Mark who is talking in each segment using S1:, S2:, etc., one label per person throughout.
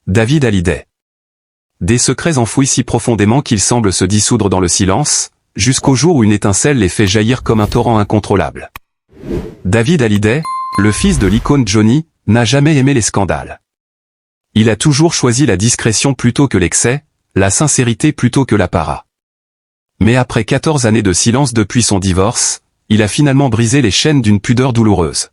S1: David Hallyday. Des secrets enfouis si profondément qu'ils semblent se dissoudre dans le silence, jusqu'au jour où une étincelle les fait jaillir comme un torrent incontrôlable. David Hallyday, le fils de l'icône Johnny, n'a jamais aimé les scandales. Il a toujours choisi la discrétion plutôt que l'excès, la sincérité plutôt que l'apparat. Mais après 14 années de silence depuis son divorce, il a finalement brisé les chaînes d'une pudeur douloureuse.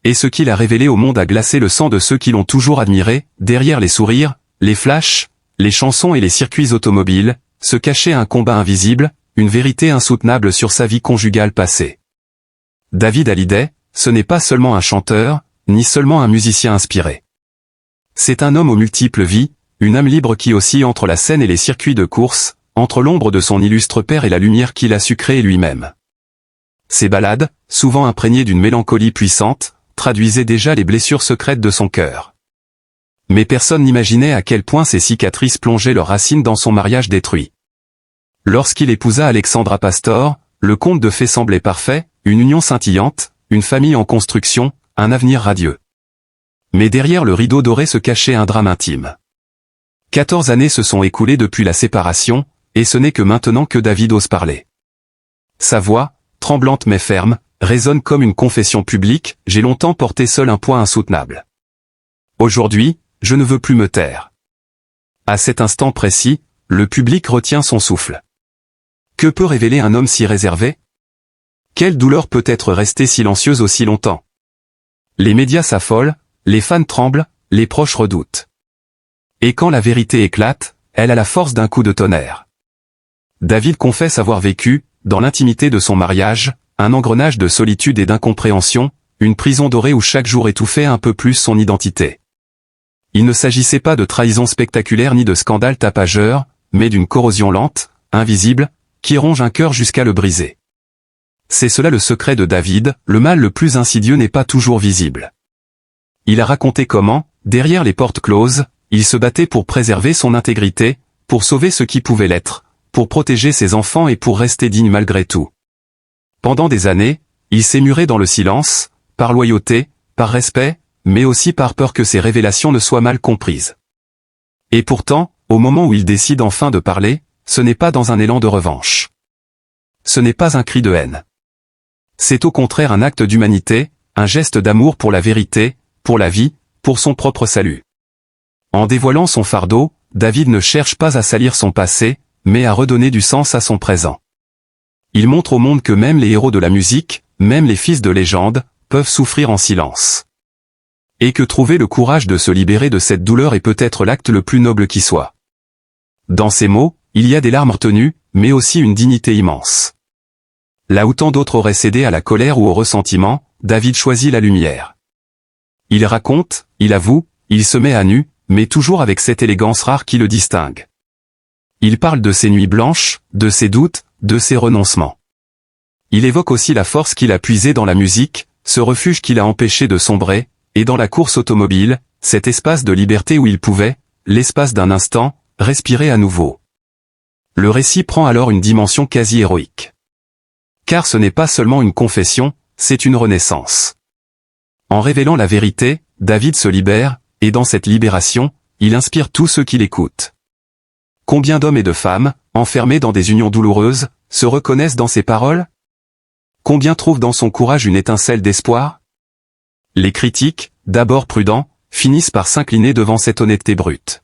S1: Et ce qu'il a révélé au monde a glacé le sang de ceux qui l'ont toujours admiré. Derrière les sourires, les flashs, les chansons et les circuits automobiles, se cachait un combat invisible, une vérité insoutenable sur sa vie conjugale passée. David Hallyday, ce n'est pas seulement un chanteur, ni seulement un musicien inspiré. C'est un homme aux multiples vies, une âme libre qui oscille entre la scène et les circuits de course, entre l'ombre de son illustre père et la lumière qu'il a su créer lui-même. Ses ballades, souvent imprégnées d'une mélancolie puissante, traduisaient déjà les blessures secrètes de son cœur. Mais personne n'imaginait à quel point ces cicatrices plongeaient leurs racines dans son mariage détruit. Lorsqu'il épousa Alexandra Pastor, le conte de fées semblait parfait, une union scintillante, une famille en construction, un avenir radieux. Mais derrière le rideau doré se cachait un drame intime. 14 années se sont écoulées depuis la séparation, et ce n'est que maintenant que David ose parler. Sa voix, tremblante mais ferme, résonne comme une confession publique. J'ai longtemps porté seul un poids insoutenable. Aujourd'hui, je ne veux plus me taire. À cet instant précis, le public retient son souffle. Que peut révéler un homme si réservé? Quelle douleur peut être restée silencieuse aussi longtemps? Les médias s'affolent, les fans tremblent, les proches redoutent. Et quand la vérité éclate, elle a la force d'un coup de tonnerre. David confesse avoir vécu, dans l'intimité de son mariage, un engrenage de solitude et d'incompréhension, une prison dorée où chaque jour étouffait un peu plus son identité. Il ne s'agissait pas de trahison spectaculaire ni de scandale tapageur, mais d'une corrosion lente, invisible, qui ronge un cœur jusqu'à le briser. C'est cela le secret de David, le mal le plus insidieux n'est pas toujours visible. Il a raconté comment, derrière les portes closes, il se battait pour préserver son intégrité, pour sauver ce qui pouvait l'être, pour protéger ses enfants et pour rester digne malgré tout. Pendant des années, il s'est muré dans le silence, par loyauté, par respect, mais aussi par peur que ses révélations ne soient mal comprises. Et pourtant, au moment où il décide enfin de parler, ce n'est pas dans un élan de revanche. Ce n'est pas un cri de haine. C'est au contraire un acte d'humanité, un geste d'amour pour la vérité, pour la vie, pour son propre salut. En dévoilant son fardeau, David ne cherche pas à salir son passé, mais à redonner du sens à son présent. Il montre au monde que même les héros de la musique, même les fils de légende, peuvent souffrir en silence. Et que trouver le courage de se libérer de cette douleur est peut-être l'acte le plus noble qui soit. Dans ces mots, il y a des larmes retenues, mais aussi une dignité immense. Là où tant d'autres auraient cédé à la colère ou au ressentiment, David choisit la lumière. Il raconte, il avoue, il se met à nu, mais toujours avec cette élégance rare qui le distingue. Il parle de ses nuits blanches, de ses doutes, de ses renoncements. Il évoque aussi la force qu'il a puisée dans la musique, ce refuge qui l'a empêché de sombrer, et dans la course automobile, cet espace de liberté où il pouvait, l'espace d'un instant, respirer à nouveau. Le récit prend alors une dimension quasi héroïque. Car ce n'est pas seulement une confession, c'est une renaissance. En révélant la vérité, David se libère, et dans cette libération, il inspire tous ceux qui l'écoutent. Combien d'hommes et de femmes, enfermés dans des unions douloureuses, se reconnaissent dans ses paroles? Combien trouvent dans son courage une étincelle d'espoir? Les critiques, d'abord prudents, finissent par s'incliner devant cette honnêteté brute.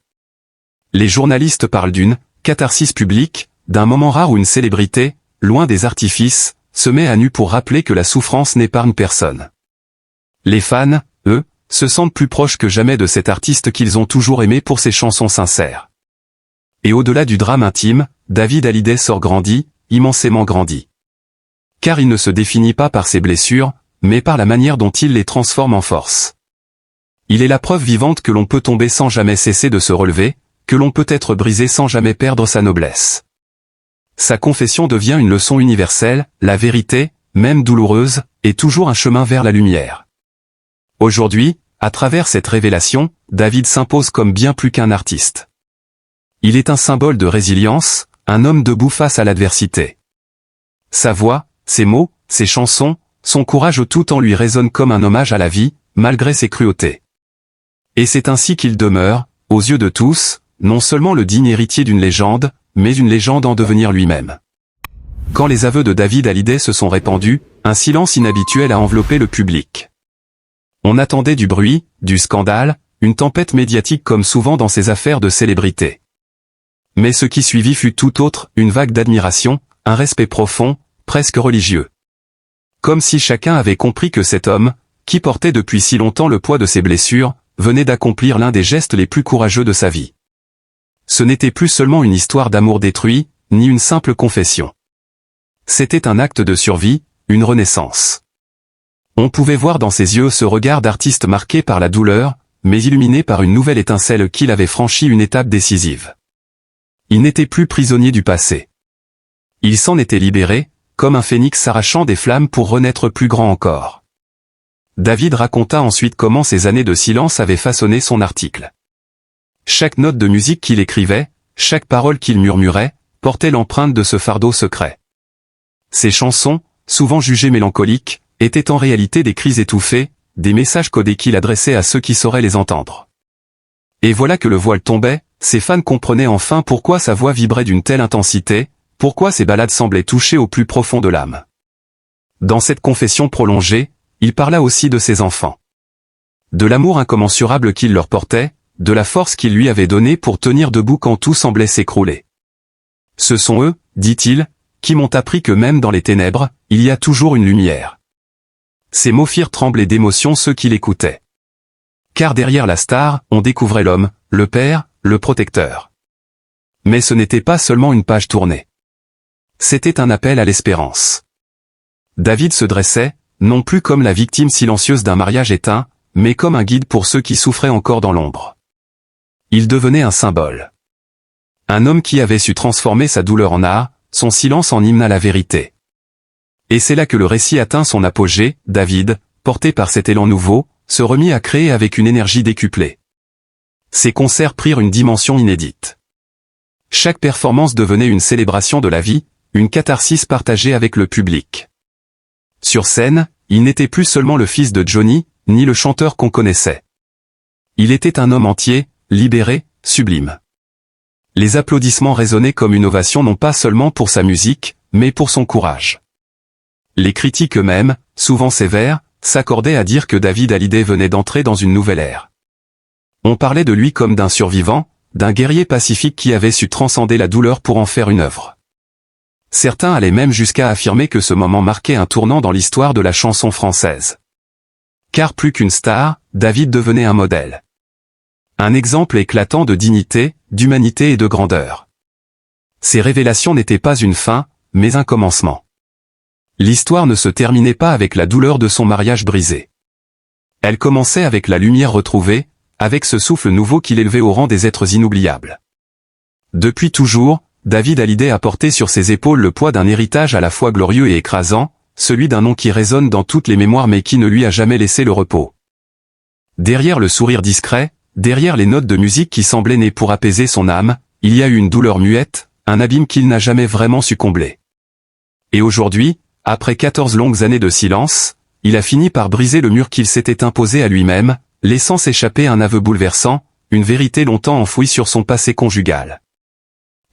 S1: Les journalistes parlent d'une catharsis publique, d'un moment rare où une célébrité, loin des artifices, se met à nu pour rappeler que la souffrance n'épargne personne. Les fans, eux, se sentent plus proches que jamais de cet artiste qu'ils ont toujours aimé pour ses chansons sincères. Et au-delà du drame intime, David Hallyday sort grandi, immensément grandi. Car il ne se définit pas par ses blessures, mais par la manière dont il les transforme en force. Il est la preuve vivante que l'on peut tomber sans jamais cesser de se relever, que l'on peut être brisé sans jamais perdre sa noblesse. Sa confession devient une leçon universelle, la vérité, même douloureuse, est toujours un chemin vers la lumière. Aujourd'hui, à travers cette révélation, David s'impose comme bien plus qu'un artiste. Il est un symbole de résilience, un homme debout face à l'adversité. Sa voix, ses mots, ses chansons, son courage tout en lui résonne comme un hommage à la vie, malgré ses cruautés. Et c'est ainsi qu'il demeure, aux yeux de tous, non seulement le digne héritier d'une légende, mais une légende en devenir lui-même. Quand les aveux de David Hallyday se sont répandus, un silence inhabituel a enveloppé le public. On attendait du bruit, du scandale, une tempête médiatique comme souvent dans ces affaires de célébrité. Mais ce qui suivit fut tout autre, une vague d'admiration, un respect profond, presque religieux. Comme si chacun avait compris que cet homme, qui portait depuis si longtemps le poids de ses blessures, venait d'accomplir l'un des gestes les plus courageux de sa vie. Ce n'était plus seulement une histoire d'amour détruit, ni une simple confession. C'était un acte de survie, une renaissance. On pouvait voir dans ses yeux ce regard d'artiste marqué par la douleur, mais illuminé par une nouvelle étincelle qu'il avait franchi une étape décisive. Il n'était plus prisonnier du passé. Il s'en était libéré, comme un phénix s'arrachant des flammes pour renaître plus grand encore. David raconta ensuite comment ces années de silence avaient façonné son article. Chaque note de musique qu'il écrivait, chaque parole qu'il murmurait, portait l'empreinte de ce fardeau secret. Ses chansons, souvent jugées mélancoliques, étaient en réalité des cris étouffés, des messages codés qu'il adressait à ceux qui sauraient les entendre. Et voilà que le voile tombait, ses fans comprenaient enfin pourquoi sa voix vibrait d'une telle intensité, pourquoi ses ballades semblaient toucher au plus profond de l'âme. Dans cette confession prolongée, il parla aussi de ses enfants. De l'amour incommensurable qu'il leur portait, de la force qu'il lui avait donnée pour tenir debout quand tout semblait s'écrouler. Ce sont eux, dit-il, qui m'ont appris que même dans les ténèbres, il y a toujours une lumière. Ces mots firent trembler d'émotion ceux qui l'écoutaient. Car derrière la star, on découvrait l'homme, le père, le protecteur. Mais ce n'était pas seulement une page tournée. C'était un appel à l'espérance. David se dressait, non plus comme la victime silencieuse d'un mariage éteint, mais comme un guide pour ceux qui souffraient encore dans l'ombre. Il devenait un symbole. Un homme qui avait su transformer sa douleur en art, son silence en hymne à la vérité. Et c'est là que le récit atteint son apogée. David, porté par cet élan nouveau, se remit à créer avec une énergie décuplée. Ses concerts prirent une dimension inédite. Chaque performance devenait une célébration de la vie, une catharsis partagée avec le public. Sur scène, il n'était plus seulement le fils de Johnny, ni le chanteur qu'on connaissait. Il était un homme entier, libéré, sublime. Les applaudissements résonnaient comme une ovation non pas seulement pour sa musique, mais pour son courage. Les critiques eux-mêmes, souvent sévères, s'accordaient à dire que David Hallyday venait d'entrer dans une nouvelle ère. On parlait de lui comme d'un survivant, d'un guerrier pacifique qui avait su transcender la douleur pour en faire une œuvre. Certains allaient même jusqu'à affirmer que ce moment marquait un tournant dans l'histoire de la chanson française. Car plus qu'une star, David devenait un modèle. Un exemple éclatant de dignité, d'humanité et de grandeur. Ces révélations n'étaient pas une fin, mais un commencement. L'histoire ne se terminait pas avec la douleur de son mariage brisé. Elle commençait avec la lumière retrouvée, avec ce souffle nouveau qui l'élevait au rang des êtres inoubliables. Depuis toujours, David Hallyday a porté sur ses épaules le poids d'un héritage à la fois glorieux et écrasant, celui d'un nom qui résonne dans toutes les mémoires mais qui ne lui a jamais laissé le repos. Derrière le sourire discret, derrière les notes de musique qui semblaient nées pour apaiser son âme, il y a eu une douleur muette, un abîme qu'il n'a jamais vraiment su combler. Et aujourd'hui, après 14 longues années de silence, il a fini par briser le mur qu'il s'était imposé à lui-même, laissant s'échapper un aveu bouleversant, une vérité longtemps enfouie sur son passé conjugal.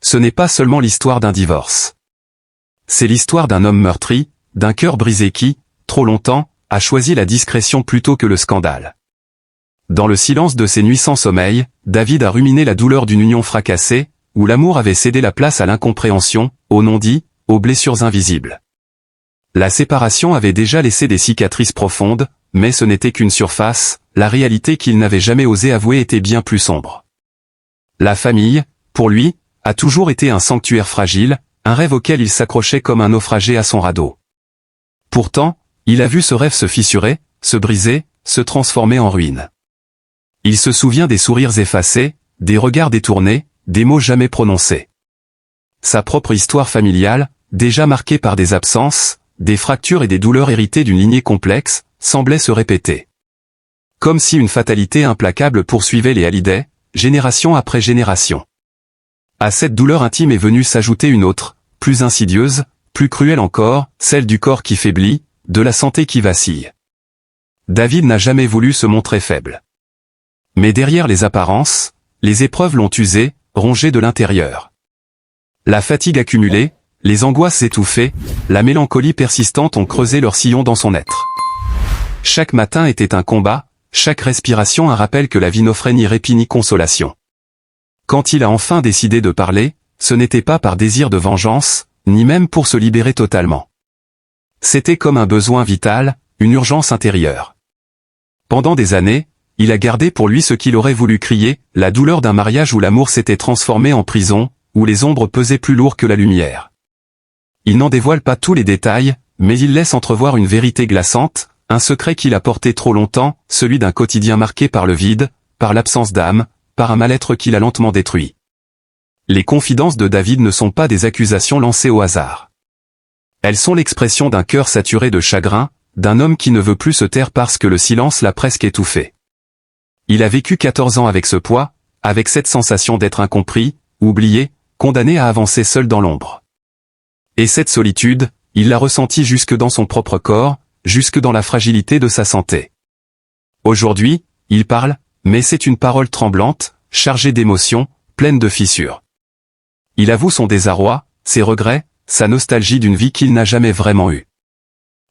S1: Ce n'est pas seulement l'histoire d'un divorce. C'est l'histoire d'un homme meurtri, d'un cœur brisé qui, trop longtemps, a choisi la discrétion plutôt que le scandale. Dans le silence de ses nuits sans sommeil, David a ruminé la douleur d'une union fracassée, où l'amour avait cédé la place à l'incompréhension, au non-dit, aux blessures invisibles. La séparation avait déjà laissé des cicatrices profondes, mais ce n'était qu'une surface, la réalité qu'il n'avait jamais osé avouer était bien plus sombre. La famille, pour lui, a toujours été un sanctuaire fragile, un rêve auquel il s'accrochait comme un naufragé à son radeau. Pourtant, il a vu ce rêve se fissurer, se briser, se transformer en ruine. Il se souvient des sourires effacés, des regards détournés, des mots jamais prononcés. Sa propre histoire familiale, déjà marquée par des absences, des fractures et des douleurs héritées d'une lignée complexe, semblait se répéter. Comme si une fatalité implacable poursuivait les Hallyday, génération après génération. À cette douleur intime est venue s'ajouter une autre, plus insidieuse, plus cruelle encore, celle du corps qui faiblit, de la santé qui vacille. David n'a jamais voulu se montrer faible. Mais derrière les apparences, les épreuves l'ont usé, rongé de l'intérieur. La fatigue accumulée, les angoisses étouffées, la mélancolie persistante ont creusé leur sillon dans son être. Chaque matin était un combat, chaque respiration un rappel que la vie n'offrait ni répit ni consolation. Quand il a enfin décidé de parler, ce n'était pas par désir de vengeance, ni même pour se libérer totalement. C'était comme un besoin vital, une urgence intérieure. Pendant des années, il a gardé pour lui ce qu'il aurait voulu crier, la douleur d'un mariage où l'amour s'était transformé en prison, où les ombres pesaient plus lourd que la lumière. Il n'en dévoile pas tous les détails, mais il laisse entrevoir une vérité glaçante, un secret qu'il a porté trop longtemps, celui d'un quotidien marqué par le vide, par l'absence d'âme, par un mal-être qui l'a lentement détruit. Les confidences de David ne sont pas des accusations lancées au hasard. Elles sont l'expression d'un cœur saturé de chagrin, d'un homme qui ne veut plus se taire parce que le silence l'a presque étouffé. Il a vécu 14 ans avec ce poids, avec cette sensation d'être incompris, oublié, condamné à avancer seul dans l'ombre. Et cette solitude, il l'a ressentie jusque dans son propre corps, jusque dans la fragilité de sa santé. Aujourd'hui, il parle, mais c'est une parole tremblante, chargée d'émotions, pleine de fissures. Il avoue son désarroi, ses regrets, sa nostalgie d'une vie qu'il n'a jamais vraiment eue.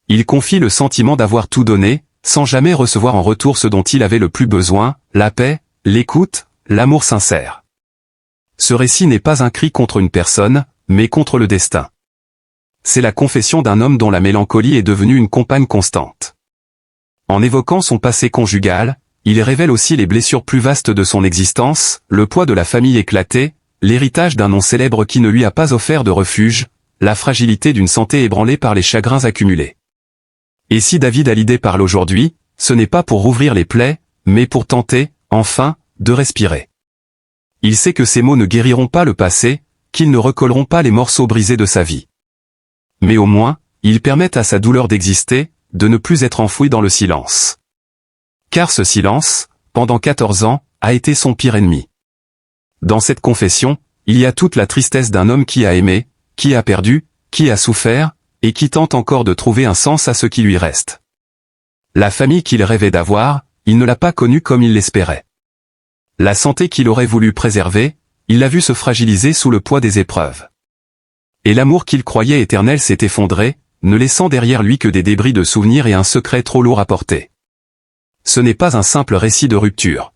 S1: Il confie le sentiment d'avoir tout donné, sans jamais recevoir en retour ce dont il avait le plus besoin, la paix, l'écoute, l'amour sincère. Ce récit n'est pas un cri contre une personne, mais contre le destin. C'est la confession d'un homme dont la mélancolie est devenue une compagne constante. En évoquant son passé conjugal, il révèle aussi les blessures plus vastes de son existence, le poids de la famille éclatée, l'héritage d'un nom célèbre qui ne lui a pas offert de refuge, la fragilité d'une santé ébranlée par les chagrins accumulés. Et si David Hallyday parle aujourd'hui, ce n'est pas pour rouvrir les plaies, mais pour tenter, enfin, de respirer. Il sait que ces mots ne guériront pas le passé, qu'ils ne recolleront pas les morceaux brisés de sa vie. Mais au moins, ils permettent à sa douleur d'exister, de ne plus être enfouie dans le silence. Car ce silence, pendant 14 ans, a été son pire ennemi. Dans cette confession, il y a toute la tristesse d'un homme qui a aimé, qui a perdu, qui a souffert, et qui tente encore de trouver un sens à ce qui lui reste. La famille qu'il rêvait d'avoir, il ne l'a pas connue comme il l'espérait. La santé qu'il aurait voulu préserver, il l'a vue se fragiliser sous le poids des épreuves. Et l'amour qu'il croyait éternel s'est effondré, ne laissant derrière lui que des débris de souvenirs et un secret trop lourd à porter. Ce n'est pas un simple récit de rupture.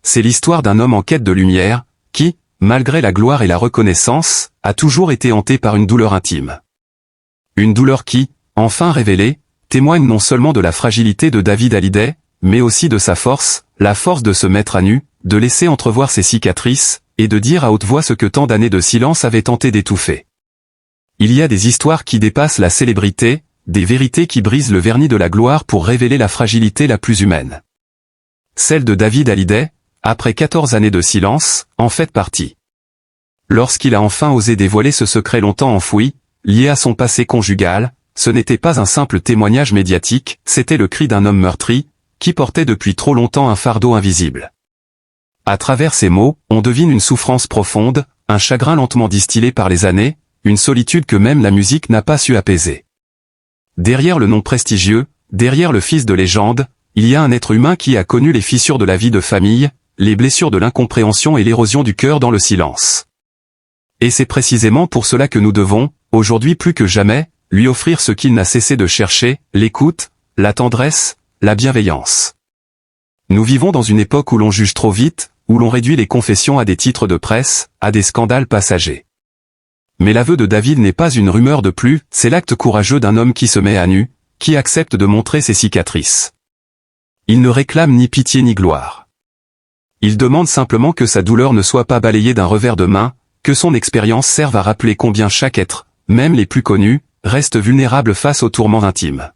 S1: C'est l'histoire d'un homme en quête de lumière, qui, malgré la gloire et la reconnaissance, a toujours été hanté par une douleur intime. Une douleur qui, enfin révélée, témoigne non seulement de la fragilité de David Hallyday, mais aussi de sa force, la force de se mettre à nu, de laisser entrevoir ses cicatrices, et de dire à haute voix ce que tant d'années de silence avaient tenté d'étouffer. Il y a des histoires qui dépassent la célébrité, des vérités qui brisent le vernis de la gloire pour révéler la fragilité la plus humaine. Celle de David Hallyday, après 14 années de silence, en fait partie. Lorsqu'il a enfin osé dévoiler ce secret longtemps enfoui, lié à son passé conjugal, ce n'était pas un simple témoignage médiatique, c'était le cri d'un homme meurtri, qui portait depuis trop longtemps un fardeau invisible. À travers ces mots, on devine une souffrance profonde, un chagrin lentement distillé par les années, une solitude que même la musique n'a pas su apaiser. Derrière le nom prestigieux, derrière le fils de légende, il y a un être humain qui a connu les fissures de la vie de famille, les blessures de l'incompréhension et l'érosion du cœur dans le silence. Et c'est précisément pour cela que nous devons, aujourd'hui plus que jamais, lui offrir ce qu'il n'a cessé de chercher, l'écoute, la tendresse, la bienveillance. Nous vivons dans une époque où l'on juge trop vite, où l'on réduit les confessions à des titres de presse, à des scandales passagers. Mais l'aveu de David n'est pas une rumeur de plus, c'est l'acte courageux d'un homme qui se met à nu, qui accepte de montrer ses cicatrices. Il ne réclame ni pitié ni gloire. Il demande simplement que sa douleur ne soit pas balayée d'un revers de main, que son expérience serve à rappeler combien chaque être, même les plus connus, reste vulnérable face aux tourments intimes.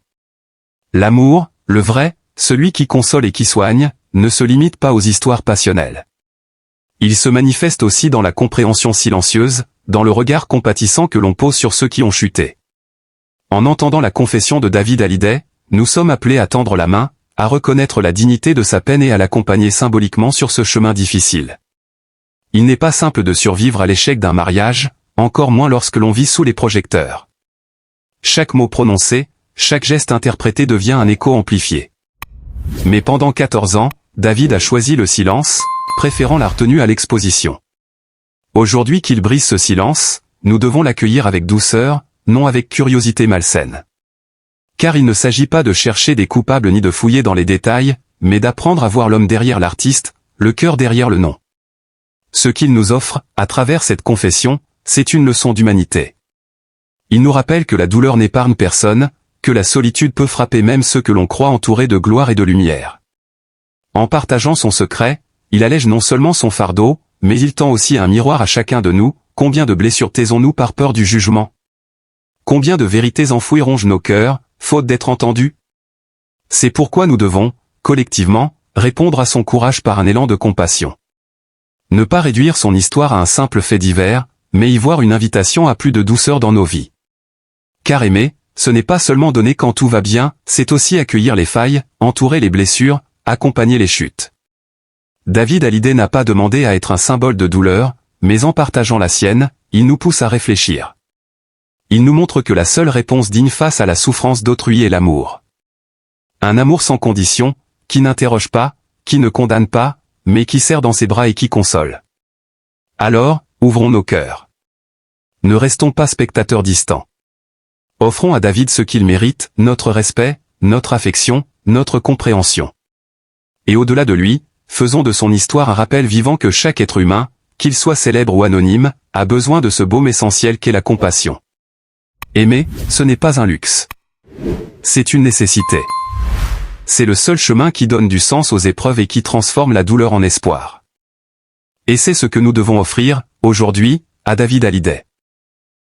S1: L'amour, le vrai, celui qui console et qui soigne, ne se limite pas aux histoires passionnelles. Il se manifeste aussi dans la compréhension silencieuse, dans le regard compatissant que l'on pose sur ceux qui ont chuté. En entendant la confession de David Hallyday, nous sommes appelés à tendre la main, à reconnaître la dignité de sa peine et à l'accompagner symboliquement sur ce chemin difficile. Il n'est pas simple de survivre à l'échec d'un mariage, encore moins lorsque l'on vit sous les projecteurs. Chaque mot prononcé, chaque geste interprété devient un écho amplifié. Mais pendant 14 ans, David a choisi le silence, préférant la retenue à l'exposition. Aujourd'hui qu'il brise ce silence, nous devons l'accueillir avec douceur, non avec curiosité malsaine. Car il ne s'agit pas de chercher des coupables ni de fouiller dans les détails, mais d'apprendre à voir l'homme derrière l'artiste, le cœur derrière le nom. Ce qu'il nous offre, à travers cette confession, c'est une leçon d'humanité. Il nous rappelle que la douleur n'épargne personne, que la solitude peut frapper même ceux que l'on croit entourés de gloire et de lumière. En partageant son secret, il allège non seulement son fardeau, mais il tend aussi un miroir à chacun de nous. Combien de blessures taisons-nous par peur du jugement? Combien de vérités enfouies rongent nos cœurs, faute d'être entendus? C'est pourquoi nous devons, collectivement, répondre à son courage par un élan de compassion. Ne pas réduire son histoire à un simple fait divers, mais y voir une invitation à plus de douceur dans nos vies. Car aimer, ce n'est pas seulement donner quand tout va bien, c'est aussi accueillir les failles, entourer les blessures, accompagner les chutes. David Hallyday n'a pas demandé à être un symbole de douleur, mais en partageant la sienne, il nous pousse à réfléchir. Il nous montre que la seule réponse digne face à la souffrance d'autrui est l'amour. Un amour sans condition, qui n'interroge pas, qui ne condamne pas, mais qui serre dans ses bras et qui console. Alors, ouvrons nos cœurs. Ne restons pas spectateurs distants. Offrons à David ce qu'il mérite, notre respect, notre affection, notre compréhension. Et au-delà de lui, faisons de son histoire un rappel vivant que chaque être humain, qu'il soit célèbre ou anonyme, a besoin de ce baume essentiel qu'est la compassion. Aimer, ce n'est pas un luxe. C'est une nécessité. C'est le seul chemin qui donne du sens aux épreuves et qui transforme la douleur en espoir. Et c'est ce que nous devons offrir, aujourd'hui, à David Hallyday.